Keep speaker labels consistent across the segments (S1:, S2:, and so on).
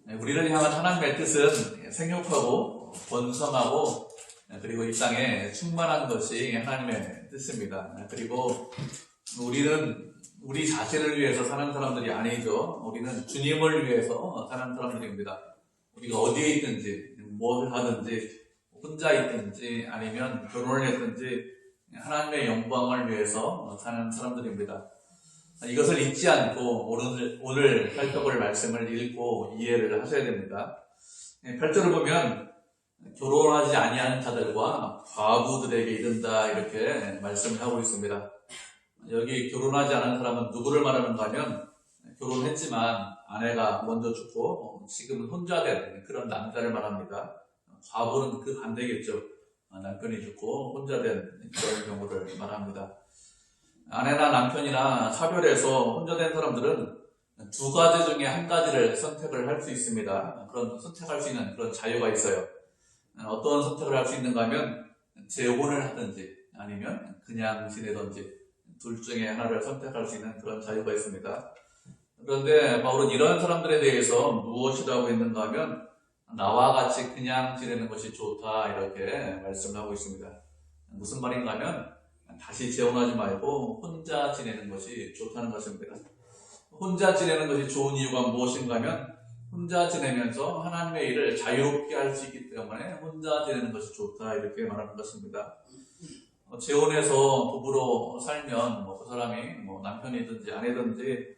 S1: 우리를 향한 하나님의 뜻은 생육하고 번성하고 그리고 이 땅에 충만한 것이 하나님의 뜻입니다. 그리고 우리는 우리 자신을 위해서 사는 사람들이 아니죠. 우리는 주님을 위해서 사는 사람들입니다. 우리가 어디에 있든지 무엇을 하든지 혼자 있든지 아니면 결혼을 했든지 하나님의 영광을 위해서 사는 사람들입니다. 이것을 잊지 않고 오늘 살펴볼 말씀을 읽고 이해를 하셔야 됩니다. 8절을 보면 결혼하지 아니하는 자들과 과부들에게 이른다 이렇게 말씀을 하고 있습니다. 여기 결혼하지 않은 사람은 누구를 말하는가 하면 결혼했지만 아내가 먼저 죽고 지금은 혼자 된 그런 남자를 말합니다. 과부는 그 반대겠죠. 남편이 죽고 혼자 된 그런 경우를 말합니다. 아내나 남편이나 차별해서 혼자 된 사람들은 두 가지 중에 한 가지를 선택을 할 수 있습니다. 그런 선택할 수 있는 그런 자유가 있어요. 어떤 선택을 할 수 있는가 하면 재혼을 하든지 아니면 그냥 지내든지 둘 중에 하나를 선택할 수 있는 그런 자유가 있습니다. 그런데 바울은 이런 사람들에 대해서 무엇이라고 했는가 하면 나와 같이 그냥 지내는 것이 좋다 이렇게 말씀을 하고 있습니다. 무슨 말인가 하면 다시 재혼하지 말고 혼자 지내는 것이 좋다는 것입니다. 혼자 지내는 것이 좋은 이유가 무엇인가 하면 혼자 지내면서 하나님의 일을 자유롭게 할 수 있기 때문에 혼자 지내는 것이 좋다 이렇게 말하는 것입니다. 재혼해서 부부로 살면 그 사람이 남편이든지 아내든지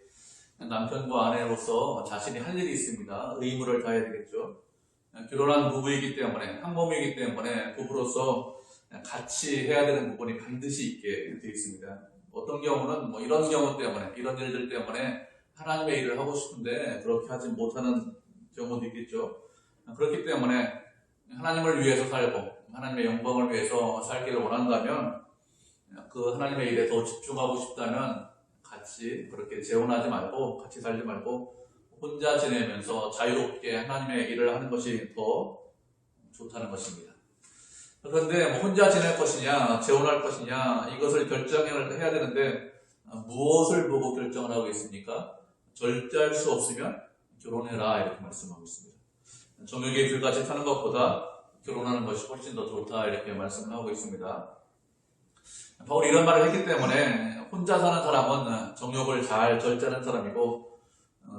S1: 남편과 아내로서 자신이 할 일이 있습니다. 의무를 다해야 되겠죠. 결혼한 부부이기 때문에 한 몸이기 때문에 부부로서 같이 해야 되는 부분이 반드시 있게 되어 있습니다. 어떤 경우는 이런 경우 때문에 이런 일들 때문에 하나님의 일을 하고 싶은데 그렇게 하지 못하는 경우도 있겠죠. 그렇기 때문에 하나님을 위해서 살고 하나님의 영광을 위해서 살기를 원한다면 그 하나님의 일에 더 집중하고 싶다면 같이 그렇게 재혼하지 말고 같이 살지 말고 혼자 지내면서 자유롭게 하나님의 일을 하는 것이 더 좋다는 것입니다. 그런데 혼자 지낼 것이냐 재혼할 것이냐 이것을 결정을 해야 되는데 무엇을 보고 결정을 하고 있습니까? 절제할 수 없으면 결혼해라 이렇게 말씀하고 있습니다. 정욕의 귤같이 사는 것보다 결혼하는 것이 훨씬 더 좋다 이렇게 말씀을 하고 있습니다. 바울이 이런 말을 했기 때문에 혼자 사는 사람은 정욕을 잘 절제하는 사람이고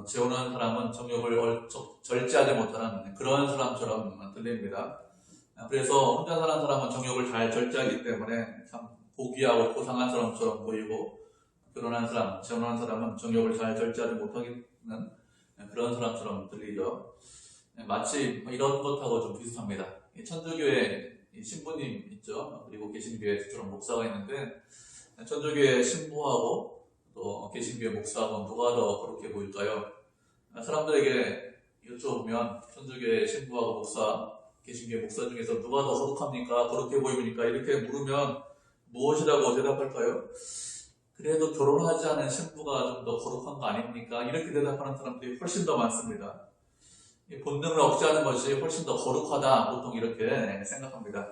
S1: 재혼하는 사람은 정욕을 절제하지 못하는 그런 사람처럼 들립니다. 그래서 혼자 사는 사람은 정욕을 잘 절제하기 때문에 참 고귀하고 고상한 사람처럼 보이고 결혼한 사람, 재혼한 사람은 정욕을 잘 절제하지 못하는 그런 사람처럼 들리죠. 마치 이런 것하고 좀 비슷합니다. 천주교에 신부님 있죠. 그리고 개신교에 저처럼 목사가 있는데 천주교의 신부하고 또 개신교의 목사하고 누가 더 그렇게 보일까요? 사람들에게 여쭤보면 천주교의 신부하고 목사, 개신교의 목사 중에서 누가 더 거룩합니까? 그렇게 보입니까? 이렇게 물으면 무엇이라고 대답할까요? 그래도 결혼하지 않은 신부가 좀 더 거룩한 거 아닙니까? 이렇게 대답하는 사람들이 훨씬 더 많습니다. 본능을 억제하는 것이 훨씬 더 거룩하다 보통 이렇게 생각합니다.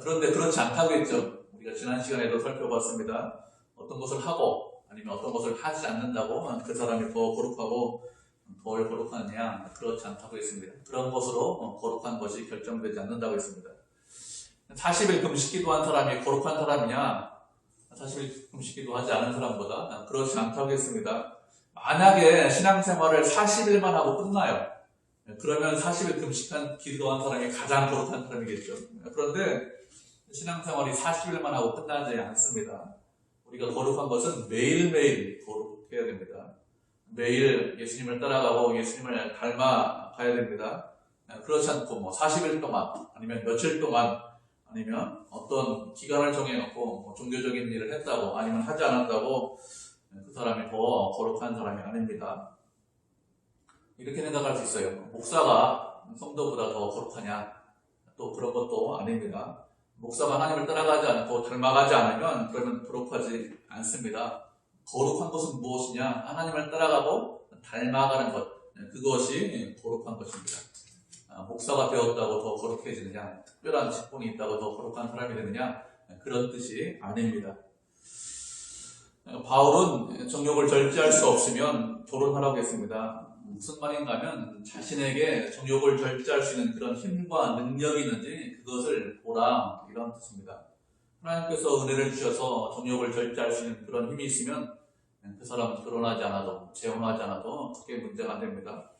S1: 그런데 그렇지 않다고 했죠. 우리가 지난 시간에도 살펴봤습니다. 어떤 것을 하고 아니면 어떤 것을 하지 않는다고 그 사람이 더 거룩하고 덜 거룩하느냐 그렇지 않다고 했습니다. 그런 것으로 거룩한 것이 결정되지 않는다고 했습니다. 40일 금식 기도한 사람이 거룩한 사람이냐 40일 금식 기도하지 않은 사람보다 그렇지 않다고 했습니다. 만약에 신앙생활을 40일만 하고 끝나요. 그러면 40일 금식한 기도한 사람이 가장 거룩한 사람이겠죠. 그런데 신앙생활이 40일만 하고 끝나지 않습니다. 우리가 거룩한 것은 매일매일 거룩해야 됩니다. 매일 예수님을 따라가고 예수님을 닮아가야 됩니다. 그렇지 않고 40일 동안 아니면 며칠 동안 아니면 어떤 기간을 정해놓고 종교적인 일을 했다고 아니면 하지 않았다고 그 사람이 더 거룩한 사람이 아닙니다. 이렇게 생각할 수 있어요. 목사가 성도보다 더 거룩하냐? 또 그런 것도 아닙니다. 목사가 하나님을 따라가지 않고 닮아가지 않으면 그러면 거룩하지 않습니다. 거룩한 것은 무엇이냐? 하나님을 따라가고 닮아가는 것. 그것이 거룩한 것입니다. 목사가 되었다고 더 거룩해지느냐? 특별한 직분이 있다고 더 거룩한 사람이 되느냐? 그런 뜻이 아닙니다. 바울은 정욕을 절제할 수 없으면 결혼하라고 했습니다. 무슨 말인가 하면 자신에게 정욕을 절제할 수 있는 그런 힘과 능력이 있는지 그것을 보라, 이런 뜻입니다. 하나님께서 은혜를 주셔서 정욕을 절제할 수 있는 그런 힘이 있으면 그 사람은 결혼하지 않아도, 재혼하지 않아도 크게 문제가 안 됩니다.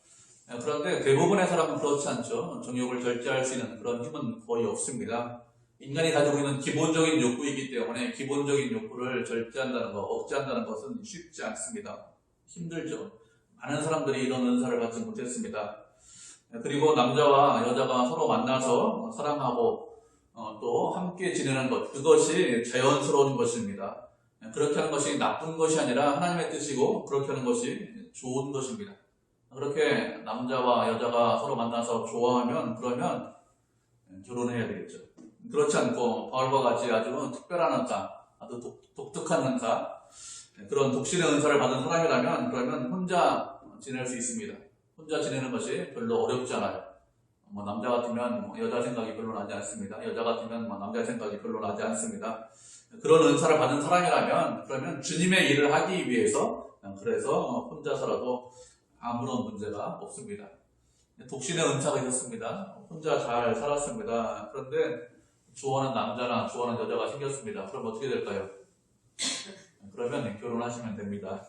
S1: 그런데 대부분의 사람은 그렇지 않죠. 정욕을 절제할 수 있는 그런 힘은 거의 없습니다. 인간이 가지고 있는 기본적인 욕구이기 때문에 기본적인 욕구를 절제한다는 것, 억제한다는 것은 쉽지 않습니다. 힘들죠. 많은 사람들이 이런 은사를 받지 못했습니다. 그리고 남자와 여자가 서로 만나서 사랑하고 또 함께 지내는 것, 그것이 자연스러운 것입니다. 그렇게 하는 것이 나쁜 것이 아니라 하나님의 뜻이고 그렇게 하는 것이 좋은 것입니다. 그렇게 남자와 여자가 서로 만나서 좋아하면 그러면 결혼해야 되겠죠. 그렇지 않고 바울과 같이 아주 특별한 은사, 아주 독특한 은사, 그런 독신의 은사를 받은 사람이라면 그러면 혼자 지낼 수 있습니다. 혼자 지내는 것이 별로 어렵지 않아요. 남자 같으면 여자 생각이 별로 나지 않습니다. 여자 같으면 남자 생각이 별로 나지 않습니다. 그런 은사를 받은 사람이라면 그러면 주님의 일을 하기 위해서 그래서 혼자서라도 아무런 문제가 없습니다. 독신의 은사가 있었습니다. 혼자 잘 살았습니다. 그런데 좋아하는 남자나 좋아하는 여자가 생겼습니다. 그럼 어떻게 될까요? 그러면 결혼하시면 됩니다.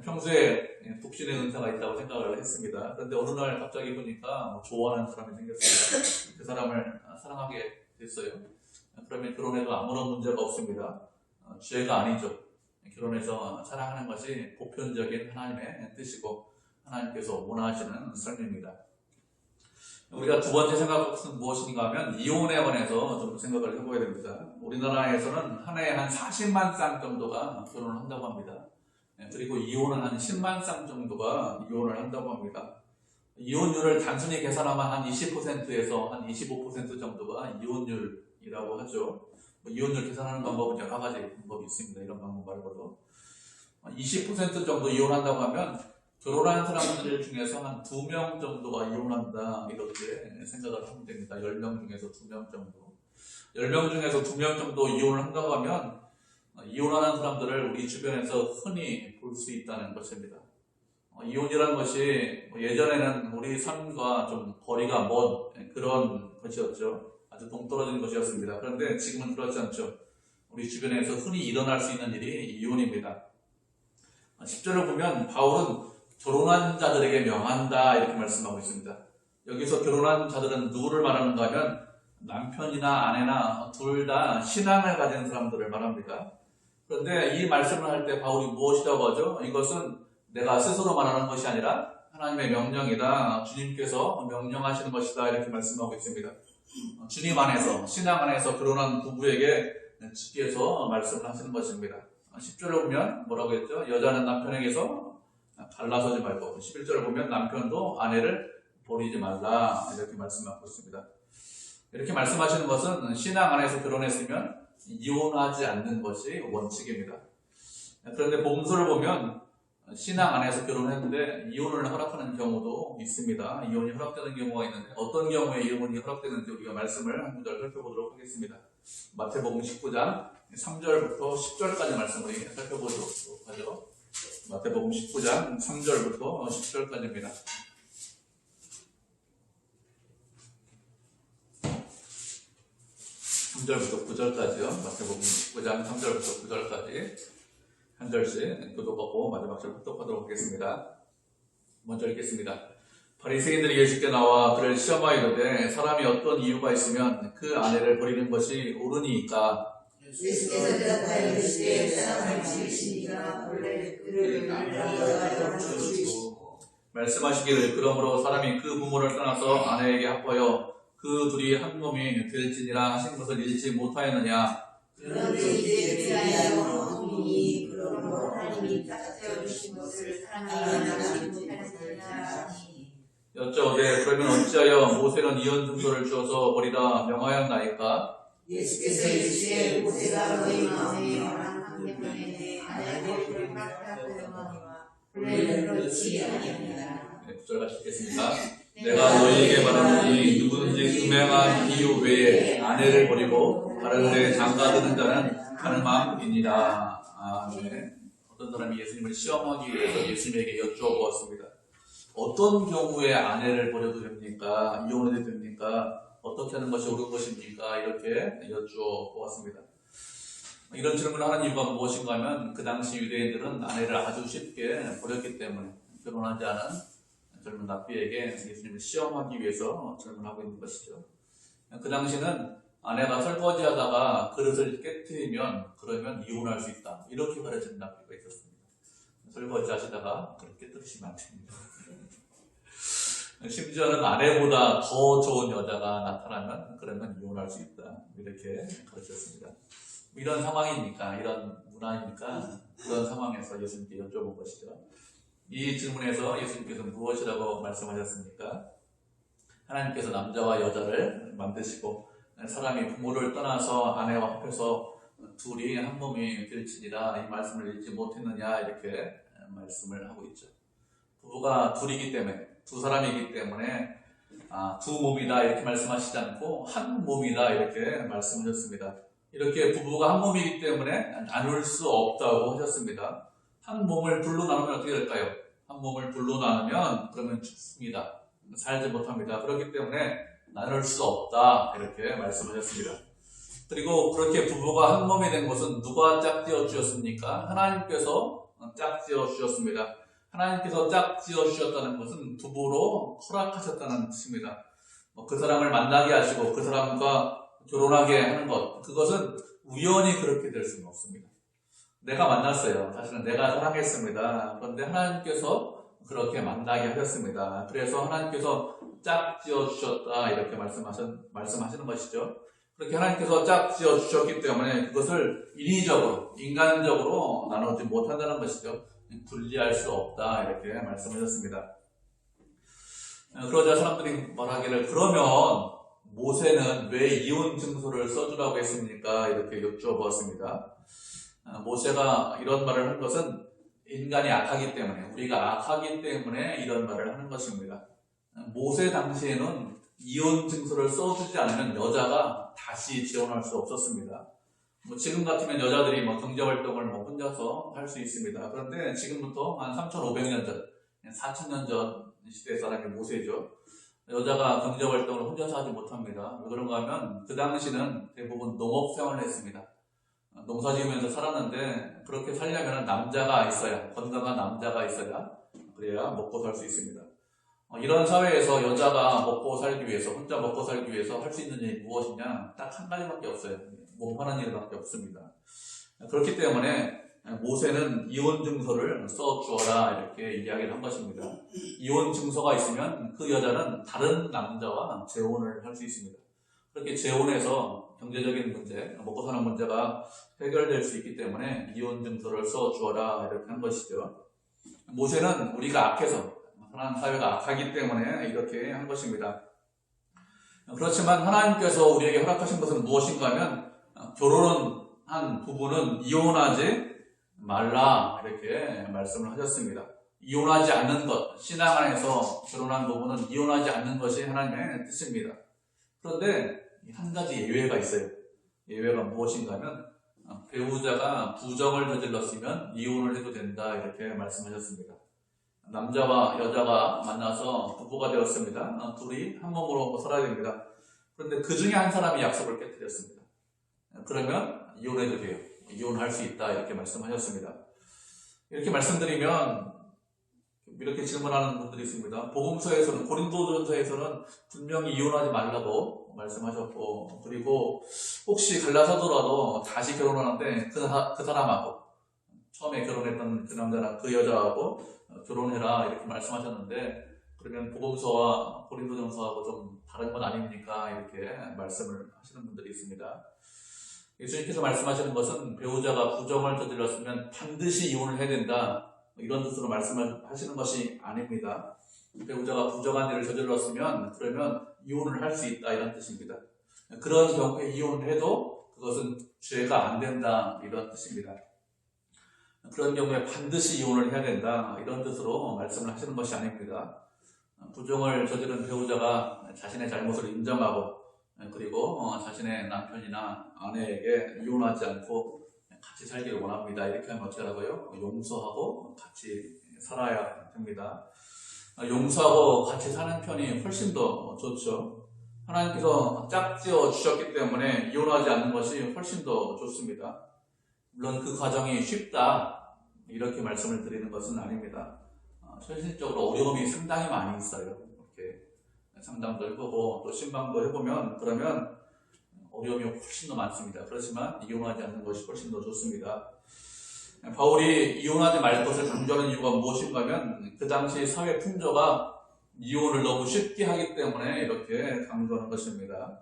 S1: 평소에 독신의 은사가 있다고 생각을 했습니다. 그런데 어느 날 갑자기 보니까 좋아하는 사람이 생겼습니다. 그 사람을 사랑하게 됐어요. 그러면 결혼해도 아무런 문제가 없습니다. 죄가 아니죠. 결혼해서 사랑하는 것이 보편적인 하나님의 뜻이고 하나님께서 원하시는 삶입니다. 우리가 두 번째 생각은 무엇인가 하면 이혼에 관해서 좀 생각을 해봐야 됩니다. 우리나라에서는 한 해에 한 40만 쌍 정도가 결혼을 한다고 합니다. 그리고 이혼은 한 10만 쌍 정도가 이혼을 한다고 합니다. 이혼율을 단순히 계산하면 한 20%에서 한 25% 정도가 이혼율이라고 하죠. 이혼율 계산하는 방법은 여러 가지 방법이 있습니다. 이런 방법 말고도 20% 정도 이혼한다고 하면 결혼한 사람들 중에서 한 2명 정도가 이혼한다, 이렇게 생각을 하면 됩니다. 10명 중에서 2명 정도. 10명 중에서 2명 정도 이혼을 한다고 하면 이혼하는 사람들을 우리 주변에서 흔히 볼 수 있다는 것입니다. 이혼이라는 것이 예전에는 우리 삶과 좀 거리가 먼 그런 것이었죠. 아주 동떨어진 것이었습니다. 그런데 지금은 그렇지 않죠. 우리 주변에서 흔히 일어날 수 있는 일이 이혼입니다. 10절을 보면 바울은 결혼한 자들에게 명한다, 이렇게 말씀하고 있습니다. 여기서 결혼한 자들은 누구를 말하는가 하면 남편이나 아내나 둘 다 신앙을 가진 사람들을 말합니다. 그런데 이 말씀을 할 때 바울이 무엇이라고 하죠? 이것은 내가 스스로 말하는 것이 아니라 하나님의 명령이다, 주님께서 명령하시는 것이다, 이렇게 말씀하고 있습니다. 주님 안에서, 신앙 안에서 결혼한 부부에게 주께서 말씀을 하시는 것입니다. 10절을 보면 뭐라고 했죠? 여자는 남편에게서 갈라서지 말고, 11절을 보면 남편도 아내를 버리지 말라, 이렇게 말씀하고 있습니다. 이렇게 말씀하시는 것은 신앙 안에서 결혼했으면 이혼하지 않는 것이 원칙입니다. 그런데 복음서를 보면 신앙 안에서 결혼했는데 이혼을 허락하는 경우도 있습니다. 이혼이 허락되는 경우가 있는데 어떤 경우에 이혼이 허락되는지 우리가 말씀을 한 구절 살펴보도록 하겠습니다. 마태복음 19장 3절부터 10절까지 말씀을 살펴보도록 하죠. 마태복음 19장 3절부터 10절까지입니다. 3절부터 9절까지요. 마태복음 19장 3절부터 9절까지 한 절씩 교독하고 마지막 절 흡독하도록 하겠습니다. 먼저 읽겠습니다. 바리새인들이 예수께 나와 그를 시험하여 이르되 사람이 어떤 이유가 있으면 그 아내를 버리는 것이 옳으니까.
S2: 예수께서 대답하여 이르시되 사람을 지으시니가 본래 그를 남자와 여자로 지으시고
S1: 말씀하시기를 그러므로 사람이 그 부모를 떠나서 아내에게 합하여 그 둘이 한 몸이 될지니라 하신 것을 읽지 못하였느냐.
S2: 그런데 이제 그리하여 본인이 그러므로 하나님이 딱 세워주신 것을 사랑하지 못하느냐.
S1: 여쭤오되 그러면 어찌하여 모세는 이혼 증서를 주어서 버리라 명하였나이까.
S2: 예수께서 이르시되 모세가 너희 마음에 허락한 때문에 아내를 허락하고 명하노라. 본래는 그렇지 아니하니라.
S1: 9절 같이 읽겠습니다. 내가 너희에게 말하노니 누구든지 분명한 이유 외에 아내를 버리고 다른 데 장가드는 자는 가늠함이니라. 네. 어떤 사람이 예수님을 시험하기 위해서 예수님에게 여쭈어보았습니다. 어떤 경우에 아내를 버려도 됩니까? 이혼해도 됩니까? 어떻게 하는 것이 옳은 것입니까? 이렇게 여쭈어보았습니다. 이런 질문을 하는 이유가 무엇인가 하면 그 당시 유대인들은 아내를 아주 쉽게 버렸기 때문에 결혼하지 않은 젊은 납비에게 예수님을 시험하기 위해서 질문하고 있는 것이죠. 그 당시는 아내가 설거지하다가 그릇을 깨뜨리면 그러면 이혼할 수 있다. 이렇게 가르치는 납비가 있었습니다. 설거지 하시다가 그릇 깨뜨리시면 안 됩니다. 심지어는 아내보다 더 좋은 여자가 나타나면 그러면 이혼할 수 있다. 이렇게 가르쳤습니다. 이런 상황이니까, 이런 문화이니까 그런 상황에서 예수님께 여쭤본 것이죠. 이 질문에서 예수님께서 무엇이라고 말씀하셨습니까? 하나님께서 남자와 여자를 만드시고 사람이 부모를 떠나서 아내와 합해서 둘이 한 몸이 될지니라 이 말씀을 읽지 못했느냐 이렇게 말씀을 하고 있죠. 부부가 둘이기 때문에 두 사람이기 때문에 두 몸이다 이렇게 말씀하시지 않고 한 몸이다 이렇게 말씀하셨습니다. 이렇게 부부가 한 몸이기 때문에 나눌 수 없다고 하셨습니다. 한 몸을 둘로 나누면 어떻게 될까요? 한 몸을 둘로 나누면 그러면 죽습니다. 살지 못합니다. 그렇기 때문에 나눌 수 없다 이렇게 말씀하셨습니다. 그리고 그렇게 부부가 한 몸이 된 것은 누가 짝지어 주셨습니까? 하나님께서 짝지어 주셨습니다. 하나님께서 짝지어 주셨다는 것은 부부로 허락하셨다는 뜻입니다. 그 사람을 만나게 하시고 그 사람과 결혼하게 하는 것, 그것은 우연히 그렇게 될 수는 없습니다. 내가 만났어요. 사실은 내가 사랑했습니다. 그런데 하나님께서 그렇게 만나게 하셨습니다. 그래서 하나님께서 짝지어 주셨다 이렇게 말씀하시는 것이죠. 그렇게 하나님께서 짝지어 주셨기 때문에 그것을 인위적으로, 인간적으로 나누지 못한다는 것이죠. 분리할 수 없다 이렇게 말씀하셨습니다. 그러자 사람들이 말하기를 그러면 모세는 왜 이혼 증서를 써주라고 했습니까? 이렇게 여쭈어보았습니다. 모세가 이런 말을 한 것은 인간이 악하기 때문에, 우리가 악하기 때문에 이런 말을 하는 것입니다. 모세 당시에는 이혼 증서를 써주지 않으면 여자가 다시 재혼할 수 없었습니다. 지금 같으면 여자들이 경제활동을 혼자서 할 수 있습니다. 그런데 지금부터 한 3,500년 전, 4,000년 전 시대 사람이 모세죠. 여자가 경제활동을 혼자서 하지 못합니다. 왜 그런가 하면 그 당시는 대부분 농업생활을 했습니다. 농사 지으면서 살았는데 그렇게 살려면 남자가 있어야, 건강한 남자가 있어야 그래야 먹고 살 수 있습니다. 이런 사회에서 여자가 먹고 살기 위해서, 혼자 먹고 살기 위해서 할 수 있는 일이 무엇이냐? 딱 한 가지밖에 없어요. 몸 파는 일밖에 없습니다. 그렇기 때문에 모세는 이혼 증서를 써주어라 이렇게 이야기를 한 것입니다. 이혼 증서가 있으면 그 여자는 다른 남자와 재혼을 할 수 있습니다. 그렇게 재혼해서 경제적인 문제, 먹고 사는 문제가 해결될 수 있기 때문에 이혼 증서를 써주어라 이렇게 한 것이죠. 모세는 우리가 악해서, 하나님 사회가 악하기 때문에 이렇게 한 것입니다. 그렇지만 하나님께서 우리에게 허락하신 것은 무엇인가 하면 결혼한 부부는 이혼하지 말라 이렇게 말씀을 하셨습니다. 이혼하지 않는 것, 신앙 안에서 결혼한 부부는 이혼하지 않는 것이 하나님의 뜻입니다. 그런데 한 가지 예외가 있어요. 예외가 무엇인가 하면 배우자가 부정을 저질렀으면 이혼을 해도 된다 이렇게 말씀하셨습니다. 남자와 여자가 만나서 부부가 되었습니다. 둘이 한 몸으로 살아야 됩니다. 그런데 그 중에 한 사람이 약속을 깨뜨렸습니다. 그러면 이혼해도 돼요. 이혼할 수 있다 이렇게 말씀하셨습니다. 이렇게 말씀드리면 이렇게 질문하는 분들이 있습니다. 복음서에서는, 고린도전서에서는 분명히 이혼하지 말라고 말씀하셨고, 그리고 혹시 갈라서더라도 다시 결혼하는데 그 사람하고, 처음에 결혼했던 그 남자나 그 여자하고 결혼해라 이렇게 말씀하셨는데, 그러면 복음서와 고린도전서하고 좀 다른 건 아닙니까? 이렇게 말씀을 하시는 분들이 있습니다. 예수님께서 말씀하시는 것은 배우자가 부정을 저질렀으면 반드시 이혼을 해야 된다, 이런 뜻으로 말씀을 하시는 것이 아닙니다. 배우자가 부정한 일을 저질렀으면 그러면 이혼을 할 수 있다 이런 뜻입니다. 그런 경우에 이혼을 해도 그것은 죄가 안 된다 이런 뜻입니다. 그런 경우에 반드시 이혼을 해야 된다 이런 뜻으로 말씀을 하시는 것이 아닙니다. 부정을 저지른 배우자가 자신의 잘못을 인정하고, 그리고 자신의 남편이나 아내에게 이혼하지 않고 같이 살기를 원합니다. 이렇게 하면 어쩌라고요? 용서하고 같이 살아야 됩니다. 용서하고 같이 사는 편이 훨씬 더 좋죠. 하나님께서 짝지어 주셨기 때문에 이혼하지 않는 것이 훨씬 더 좋습니다. 물론 그 과정이 쉽다 이렇게 말씀을 드리는 것은 아닙니다. 현실적으로 어려움이 상당히 많이 있어요. 이렇게 상담도 해보고 또 신방도 해보면 그러면 어려움이 훨씬 더 많습니다. 그렇지만 이혼하지 않는 것이 훨씬 더 좋습니다. 바울이 이혼하지 말 것을 강조하는 이유가 무엇인가 하면 그 당시 사회 풍조가 이혼을 너무 쉽게 하기 때문에 이렇게 강조하는 것입니다.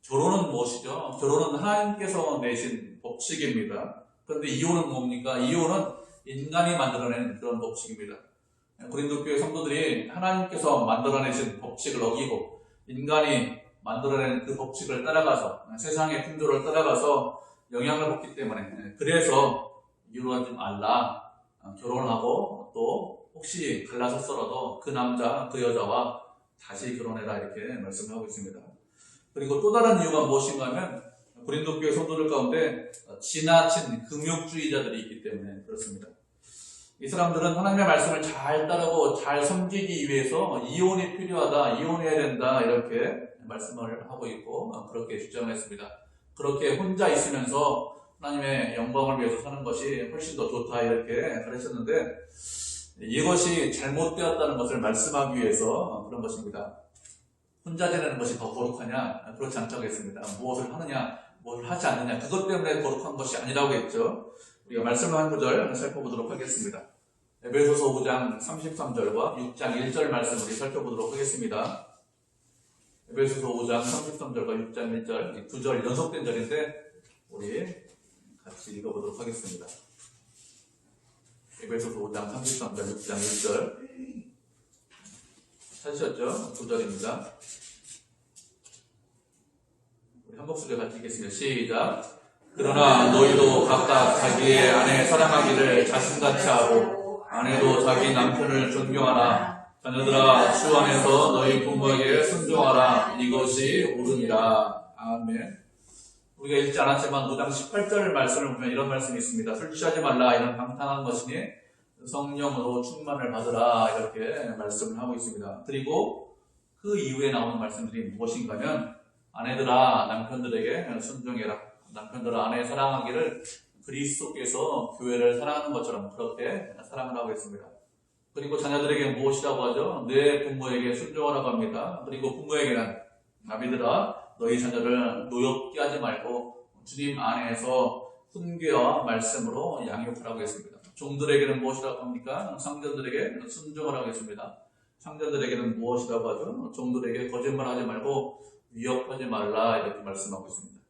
S1: 결혼은 무엇이죠? 결혼은 하나님께서 내신 법칙입니다. 그런데 이혼은 뭡니까? 이혼은 인간이 만들어낸 그런 법칙입니다. 고린도 교회 성도들이 하나님께서 만들어내신 법칙을 어기고 인간이 만들어낸 그 법칙을 따라가서 세상의 풍조를 따라가서 영향을 받기 때문에 그래서 이혼하지 말라. 결혼하고 또 혹시 갈라섰더라도 그 남자, 그 여자와 다시 결혼해라 이렇게 말씀을 하고 있습니다. 그리고 또 다른 이유가 무엇인가 하면 고린도 교회 성도들 가운데 지나친 금욕주의자들이 있기 때문에 그렇습니다. 이 사람들은 하나님의 말씀을 잘 따르고 잘 섬기기 위해서 이혼이 필요하다, 이혼해야 된다 이렇게 말씀을 하고 있고 그렇게 주장했습니다. 그렇게 혼자 있으면서 하나님의 영광을 위해서 사는 것이 훨씬 더 좋다 이렇게 가르쳤는데 이것이 잘못되었다는 것을 말씀하기 위해서 그런 것입니다. 혼자 지내는 것이 더 거룩하냐? 그렇지 않다고 했습니다. 무엇을 하느냐, 무엇을 하지 않느냐 그것 때문에 거룩한 것이 아니라고 했죠. 우리가 말씀을 한 구절 살펴보도록 하겠습니다. 에베소서 5장 33절과 6장 1절 말씀 우리 살펴보도록 하겠습니다. 에베소서 5장 33절과 6장 1절 두 절 연속된 절인데 우리 같이 읽어보도록 하겠습니다. 에베소서 5장 33절, 6장 1절 찾으셨죠? 두 절입니다. 우리 한 목소리 같이 읽겠습니다. 시작. 그러나 너희도 각각 자기의 아내 사랑하기를 자신같이 하고 아내도 자기 남편을 존경하라. 자녀들아 주 안에서 너희 부모에게 순종하라. 이것이 옳으니라. 아멘. 우리가 읽지 않았지만 5장 18절 말씀을 보면 이런 말씀이 있습니다. 술 취하지 말라. 이런 방탕한 것이니 성령으로 충만을 받으라. 이렇게 말씀을 하고 있습니다. 그리고 그 이후에 나오는 말씀들이 무엇인가 하면 아내들아 남편들에게 순종해라. 남편들아 아내 사랑하기를 그리스도께서 교회를 사랑하는 것처럼 그렇게 사랑을 하고 있습니다. 그리고 자녀들에게 무엇이라고 하죠? 내 부모에게 순종하라고 합니다. 그리고 부모에게는 아비들아 너희 자녀를 노엽게 하지 말고 주님 안에서 훈계와 말씀으로 양육하라고 했습니다. 종들에게는 무엇이라고 합니까? 상전들에게 순종하라고 했습니다. 상전들에게는 무엇이라고 하죠? 종들에게 거짓말하지 말고 위협하지 말라 이렇게 말씀하고 있습니다.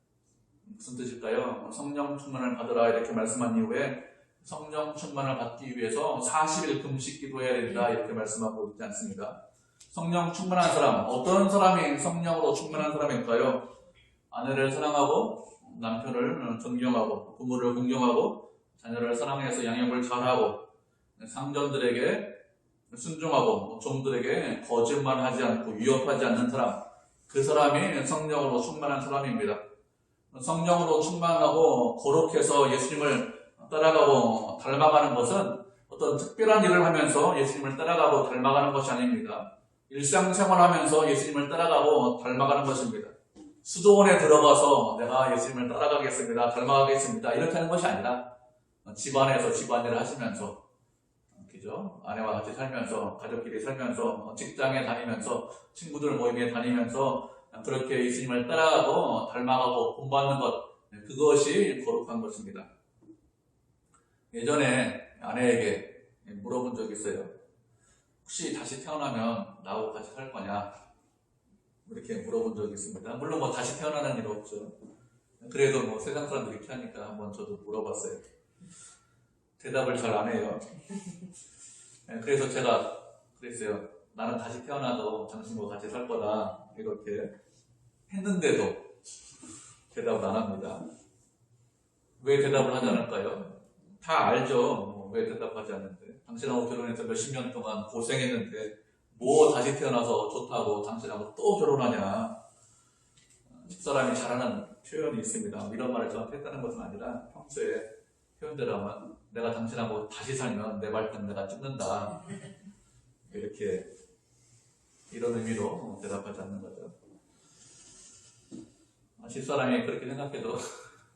S1: 무슨 뜻일까요? 성령 충만을 받으라 이렇게 말씀한 이후에 성령 충만을 받기 위해서 40일 금식 기도해야 된다 이렇게 말씀하고 있지 않습니다. 성령 충만한 사람, 어떤 사람이 성령으로 충만한 사람일까요? 아내를 사랑하고 남편을 존경하고 부모를 공경하고 자녀를 사랑해서 양육을 잘하고 상전들에게 순종하고 종들에게 거짓말하지 않고 위협하지 않는 사람, 그 사람이 성령으로 충만한 사람입니다. 성령으로 충만하고 거룩해서 예수님을 따라가고 닮아가는 것은 어떤 특별한 일을 하면서 예수님을 따라가고 닮아가는 것이 아닙니다. 일상생활하면서 예수님을 따라가고 닮아가는 것입니다. 수도원에 들어가서 내가 예수님을 따라가겠습니다. 닮아가겠습니다. 이렇게 하는 것이 아니라 집안에서 집안일을 하시면서 그죠? 아내와 같이 살면서 가족끼리 살면서 직장에 다니면서 친구들 모임에 다니면서 그렇게 예수님을 따라가고 닮아가고 본받는 것 그것이 거룩한 것입니다. 예전에 아내에게 물어본 적이 있어요. 혹시 다시 태어나면 나하고 같이 살 거냐? 이렇게 물어본 적이 있습니다. 물론 뭐 다시 태어나는 일 없죠. 그래도 뭐 세상 사람들이 이렇게 하니까 한번 저도 물어봤어요. 대답을 잘 안 해요. 그래서 제가 그랬어요. 나는 다시 태어나도 당신과 같이 살 거다. 이렇게 했는데도 대답을 안 합니다. 왜 대답을 하지 않을까요? 다 알죠. 왜 대답하지 않는데. 당신하고 결혼해서 몇십 년 동안 고생했는데 뭐 다시 태어나서 좋다고 당신하고 또 결혼하냐. 집사람이 잘하는 표현이 있습니다. 이런 말을 저한테 했다는 것은 아니라 평소에 표현대로 하면 내가 당신하고 다시 살면 내 발등 내가 찍는다. 이렇게 이런 의미로 대답하지 않는 거죠. 집사람이 그렇게 생각해도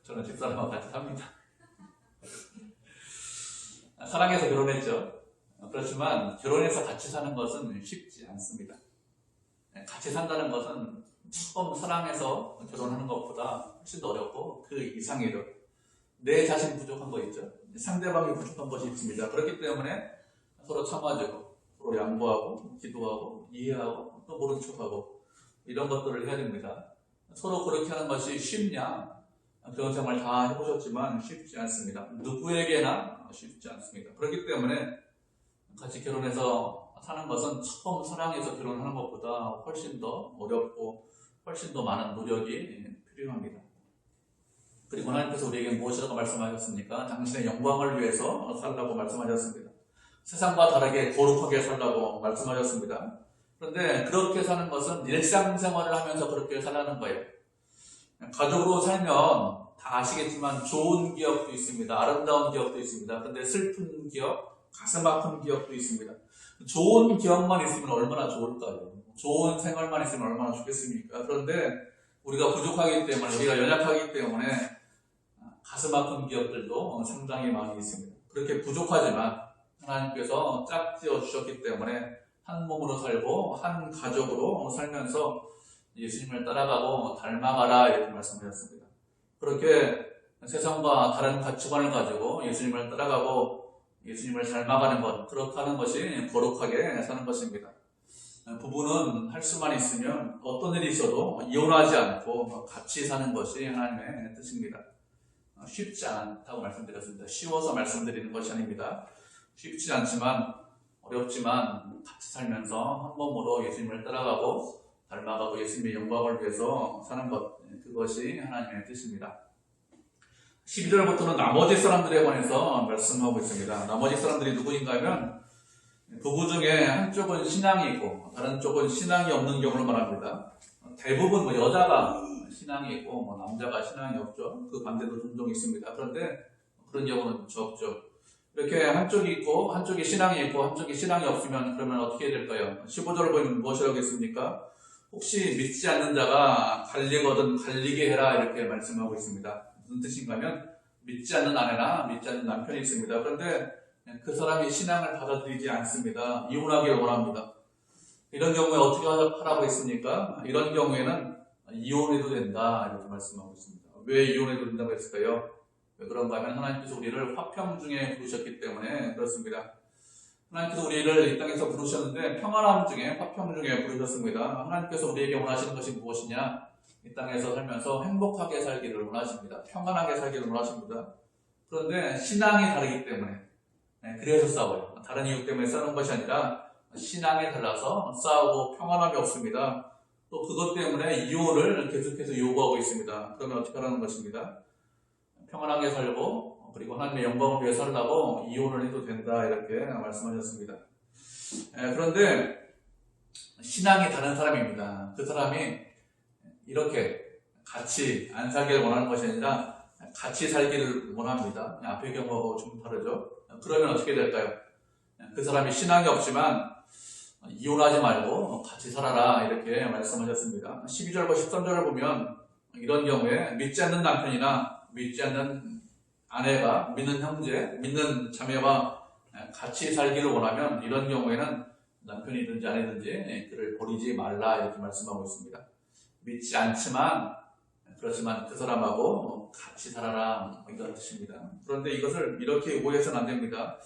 S1: 저는 집사람하고 같이 삽니다. 사랑해서 결혼했죠. 그렇지만 결혼해서 같이 사는 것은 쉽지 않습니다. 같이 산다는 것은 처음 사랑해서 결혼하는 것보다 훨씬 더 어렵고 그 이상이죠. 내 자신 부족한 거 있죠. 상대방이 부족한 것이 있습니다. 그렇기 때문에 서로 참아주고 서로 양보하고 기도하고 이해하고 또 모른 척하고 이런 것들을 해야 됩니다. 서로 그렇게 하는 것이 쉽냐? 그런 생활 다 해보셨지만 쉽지 않습니다. 누구에게나 쉽지 않습니다. 그렇기 때문에 같이 결혼해서 사는 것은 처음 사랑해서 결혼하는 것보다 훨씬 더 어렵고 훨씬 더 많은 노력이 필요합니다. 그리고 하나님께서 우리에게 무엇이라고 말씀하셨습니까? 당신의 영광을 위해서 살라고 말씀하셨습니다. 세상과 다르게 거룩하게 살라고 말씀하셨습니다. 그런데 그렇게 사는 것은 일상생활을 하면서 그렇게 살라는 거예요. 가족으로 살면 다 아시겠지만 좋은 기억도 있습니다. 아름다운 기억도 있습니다. 그런데 슬픈 기억, 가슴 아픈 기억도 있습니다. 좋은 기억만 있으면 얼마나 좋을까요? 좋은 생활만 있으면 얼마나 좋겠습니까? 그런데 우리가 부족하기 때문에, 우리가 연약하기 때문에 가슴 아픈 기억들도 상당히 많이 있습니다. 그렇게 부족하지만 하나님께서 짝지어 주셨기 때문에 한 몸으로 살고 한 가족으로 살면서 예수님을 따라가고 닮아가라 이렇게 말씀하셨습니다. 그렇게 세상과 다른 가치관을 가지고 예수님을 따라가고 예수님을 닮아가는 것, 그렇게 하는 것이 거룩하게 사는 것입니다. 부부는 할 수만 있으면 어떤 일이 있어도 이혼하지 않고 같이 사는 것이 하나님의 뜻입니다. 쉽지 않다고 말씀드렸습니다. 쉬워서 말씀드리는 것이 아닙니다. 쉽지 않지만 어렵지만 같이 살면서 한 몸으로 예수님을 따라가고 닮아가고 예수님의 영광을 위해서 사는 것, 그것이 하나님의 뜻입니다. 12절부터는 나머지 사람들에 관해서 말씀하고 있습니다. 나머지 사람들이 누구인가 하면 부부 중에 한쪽은 신앙이 있고 다른 쪽은 신앙이 없는 경우를 말합니다. 대부분 여자가 신앙이 있고 남자가 신앙이 없죠. 그 반대도 종종 있습니다. 그런데 그런 경우는 적죠. 이렇게 한쪽이 있고 한쪽이 신앙이 있고 한쪽이 신앙이 없으면 그러면 어떻게 될까요? 15절을 보면 무엇이라고 했습니까? 혹시 믿지 않는 자가 갈리거든 갈리게 해라 이렇게 말씀하고 있습니다. 무슨 뜻인가 하면 믿지 않는 아내나 믿지 않는 남편이 있습니다. 그런데 그 사람이 신앙을 받아들이지 않습니다. 이혼하기를 원합니다. 이런 경우에 어떻게 하라고 했습니까? 이런 경우에는 이혼해도 된다 이렇게 말씀하고 있습니다. 왜 이혼해도 된다고 했을까요? 왜 그런가 하면 하나님께서 우리를 화평 중에 부르셨기 때문에 그렇습니다. 하나님께서 우리를 이 땅에서 부르셨는데 평안함 중에 화평 중에 부르셨습니다. 하나님께서 우리에게 원하시는 것이 무엇이냐? 이 땅에서 살면서 행복하게 살기를 원하십니다. 평안하게 살기를 원하십니다. 그런데 신앙이 다르기 때문에 그래서 싸워요. 다른 이유 때문에 싸우는 것이 아니라 신앙에 달라서 싸우고 평안함이 없습니다. 또 그것 때문에 이혼을 계속해서 요구하고 있습니다. 그러면 어떻게 하라는 것입니다. 평안하게 살고 그리고 하나님의 영광을 위해 살라고 이혼을 해도 된다 이렇게 말씀하셨습니다. 그런데 신앙이 다른 사람입니다. 그 사람이 이렇게 같이 안 살기를 원하는 것이 아니라 같이 살기를 원합니다. 앞의 경우하고 좀 다르죠. 그러면 어떻게 될까요? 그 사람이 신앙이 없지만 이혼하지 말고 같이 살아라 이렇게 말씀하셨습니다. 12절과 13절을 보면 이런 경우에 믿지 않는 남편이나 믿지 않는 아내가 믿는 형제, 믿는 자매와 같이 살기를 원하면 이런 경우에는 남편이든지 아내든지 그를 버리지 말라 이렇게 말씀하고 있습니다. 믿지 않지만 그렇지만 그 사람하고 같이 살아라 이런 뜻입니다. 그런데 이것을 이렇게 오해해서는 안 됩니다.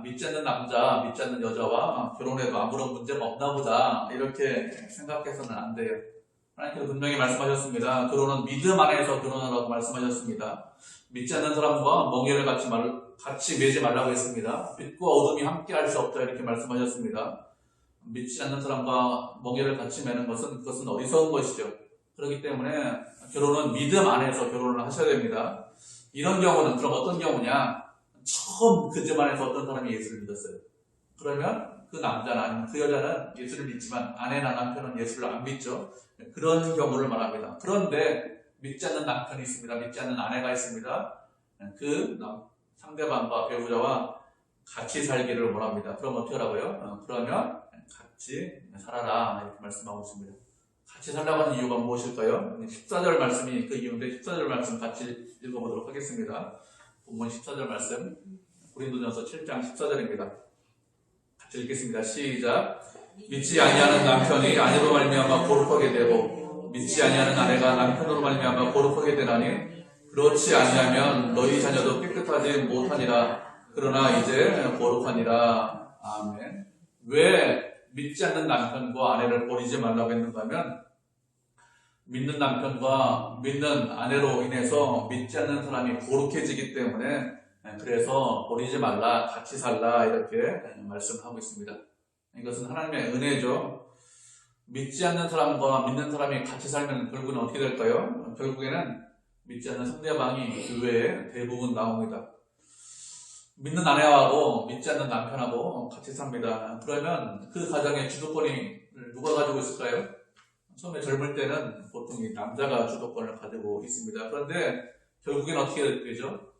S1: 믿지 않는 남자, 믿지 않는 여자와 결혼해도 아무런 문제가 없나 보다 이렇게 생각해서는 안 돼요. 하나님께서 분명히 말씀하셨습니다. 결혼은 믿음 안에서 결혼하라고 말씀하셨습니다. 믿지 않는 사람과 멍에를 같이 매지 말라고 했습니다. 빛과 어둠이 함께 할 수 없다 이렇게 말씀하셨습니다. 믿지 않는 사람과 멍에를 같이 매는 것은 그것은 어리석은 것이죠. 그렇기 때문에 결혼은 믿음 안에서 결혼을 하셔야 됩니다. 이런 경우는 그럼 어떤 경우냐? 처음 그 집안에서 어떤 사람이 예수를 믿었어요. 그러면 그 남자나 아니면 그 여자는 예수를 믿지만 아내나 남편은 예수를 안 믿죠. 그런 경우를 말합니다. 그런데 믿지 않는 남편이 있습니다. 믿지 않는 아내가 있습니다. 그 상대방과 배우자와 같이 살기를 원합니다. 그럼 어떻게 하라고요? 그러면 같이 살아라 이렇게 말씀하고 있습니다. 같이 살라고 하는 이유가 무엇일까요? 14절 말씀이 그 이유인데 14절 말씀 같이 읽어보도록 하겠습니다. 본문 14절 말씀 고린도전서 7장 14절입니다. 같이 읽겠습니다. 시작. 믿지 아니하는 남편이 아내로 말미암아 거룩하게 되고 믿지 아니하는 아내가 남편으로 말미암아 거룩하게 되나니 그렇지 아니하면 너희 자녀도 깨끗하지 못하니라. 그러나 이제 거룩하니라. 아멘. 왜 믿지 않는 남편과 아내를 버리지 말라고 했는가 하면 믿는 남편과 믿는 아내로 인해서 믿지 않는 사람이 거룩해지기 때문에 그래서 버리지 말라, 같이 살라 이렇게 말씀하고 있습니다. 이것은 하나님의 은혜죠. 믿지 않는 사람과 믿는 사람이 같이 살면 결국은 어떻게 될까요? 결국에는 믿지 않는 상대방이 교회에 대부분 나옵니다. 믿는 아내하고 믿지 않는 남편하고 같이 삽니다. 그러면 그 가정의 주도권을 누가 가지고 있을까요? 처음에 젊을 때는 보통 이 남자가 주도권을 가지고 있습니다. 그런데 결국엔 어떻게 되죠?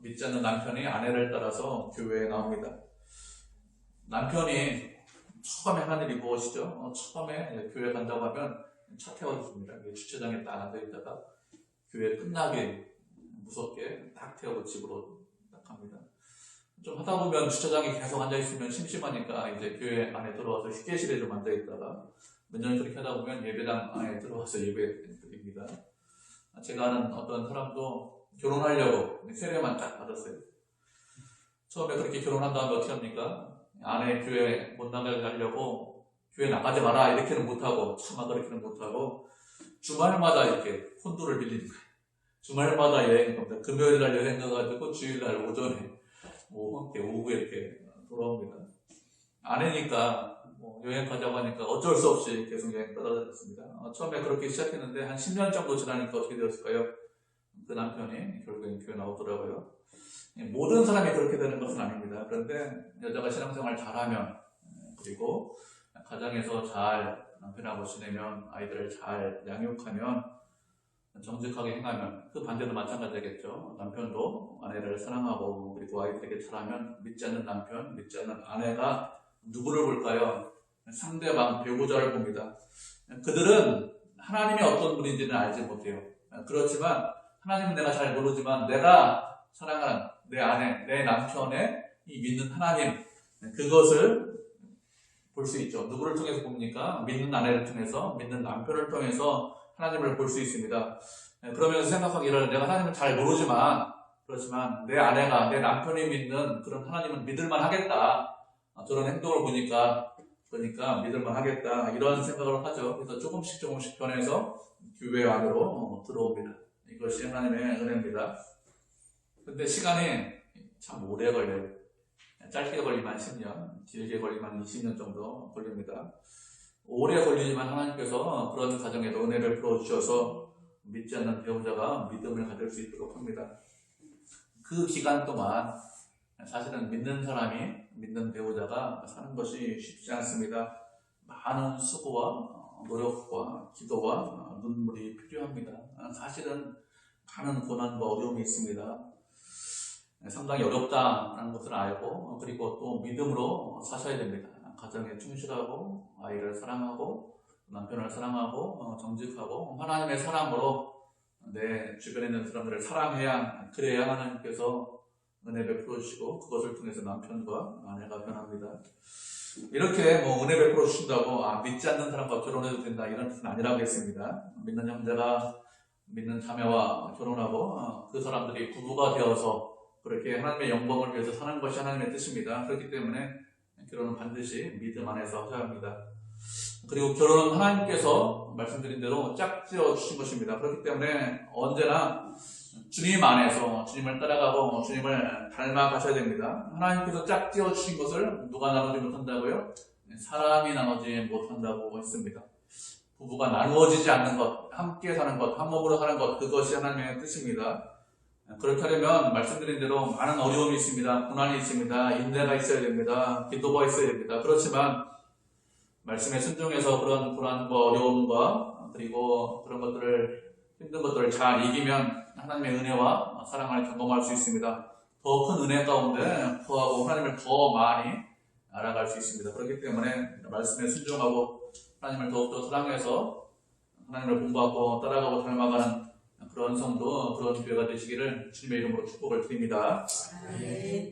S1: 믿지 않는 남편이 아내를 따라서 교회에 나옵니다. 남편이 처음에 하는 일이 무엇이죠? 처음에 교회 간다고 하면 차 태워줍니다. 주차장에 딱 앉아있다가 교회 끝나기 무섭게 딱 태우고 집으로 딱 갑니다. 좀 하다 보면 주차장에 계속 앉아있으면 심심하니까 이제 교회 안에 들어와서 휴게실에 좀 앉아있다가 몇 년 그렇게 하다 보면 예배당 안에 들어와서 예배 드립니다. 제가 아는 어떤 사람도 결혼하려고 세례만 딱 받았어요. 처음에 그렇게 결혼한 다음에 어떻게 합니까? 아내 교회 못 나가게 하려고 교회 나가지 마라 이렇게는 못하고 차마 그렇게는 못하고 주말마다 이렇게 콘도를 빌리는 거예요. 주말마다 여행 갑니다. 금요일날 여행 가가지고 주일날 오전에 오후에 이렇게 돌아옵니다. 아내니까 여행 가자고 하니까 어쩔 수 없이 계속 여행 떠나다녔습니다. 처음에 그렇게 시작했는데 한 10년 정도 지나니까 어떻게 되었을까요? 그 남편이 결국엔 교회 나오더라고요. 모든 사람이 그렇게 되는 것은 아닙니다. 그런데 여자가 신앙생활 잘하면 그리고 가정에서 잘 남편하고 지내면 아이들을 잘 양육하면 정직하게 행하면 그 반대도 마찬가지겠죠. 남편도 아내를 사랑하고 그리고 아이들에게 잘하면 믿지 않는 남편, 믿지 않는 아내가 누구를 볼까요? 상대방 배우자를 봅니다. 그들은 하나님이 어떤 분인지는 알지 못해요. 그렇지만 하나님은 내가 잘 모르지만 내가 사랑하는 내 아내, 내 남편의 이 믿는 하나님 그것을 볼 수 있죠. 누구를 통해서 봅니까? 믿는 아내를 통해서, 믿는 남편을 통해서 하나님을 볼 수 있습니다. 그러면서 생각하기를 내가 하나님을 잘 모르지만 그렇지만 내 아내가 내 남편이 믿는 그런 하나님은 믿을만 하겠다. 저런 행동을 보니까 그러니까 믿을만 하겠다. 이런 생각을 하죠. 그래서 조금씩 변해서 교회 안으로 들어옵니다. 이것이 하나님의 은혜입니다. 근데 시간이 참 오래 걸려요. 짧게 걸리면 10년, 길게 걸리면 20년 정도 걸립니다. 오래 걸리지만 하나님께서 그런 가정에도 은혜를 풀어주셔서 믿지 않는 배우자가 믿음을 가질 수 있도록 합니다. 그 기간 동안 사실은 믿는 사람이, 믿는 배우자가 사는 것이 쉽지 않습니다. 많은 수고와 노력과 기도와 눈물이 필요합니다. 사실은 많은 고난과 어려움이 있습니다. 상당히 어렵다는 것을 알고 그리고 또 믿음으로 사셔야 됩니다. 가정에 충실하고 아이를 사랑하고 남편을 사랑하고 정직하고 하나님의 사랑으로 내 주변에 있는 사람들을 사랑해야 그래야 하나님께서 은혜 베풀어 주시고 그것을 통해서 남편과 아내가 변합니다. 이렇게 은혜 베풀어 주신다고 믿지 않는 사람과 결혼해도 된다 이런 뜻은 아니라고 했습니다. 믿는 형제가 믿는 자매와 결혼하고 그 사람들이 부부가 되어서 그렇게 하나님의 영광을 위해서 사는 것이 하나님의 뜻입니다. 그렇기 때문에 결혼은 반드시 믿음 안에서 하셔야 합니다. 그리고 결혼은 하나님께서 말씀드린 대로 짝지어 주신 것입니다. 그렇기 때문에 언제나 주님 안에서 주님을 따라가고 주님을 닮아가셔야 됩니다. 하나님께서 짝지어 주신 것을 누가 나누지 못한다고요? 사람이 나누지 못한다고 했습니다. 부부가 나누어지지 않는 것, 함께 사는 것, 한 몸으로 사는 것, 그것이 하나님의 뜻입니다. 그렇게 하려면 말씀드린 대로 많은 어려움이 있습니다. 고난이 있습니다. 인내가 있어야 됩니다. 기도가 있어야 됩니다. 그렇지만 말씀에 순종해서 그런 고난과 어려움과 그리고 그런 것들을 힘든 것들을 잘 이기면 하나님의 은혜와 사랑을 경험할 수 있습니다. 더 큰 은혜 가운데 거하고 하나님을 더 많이 알아갈 수 있습니다. 그렇기 때문에 말씀에 순종하고 하나님을 더욱더 사랑해서 하나님을 공부하고 따라가고 닮아가는 그런 성도, 그런 교회가 되시기를 주님의 이름으로 축복을 드립니다.
S2: 아멘.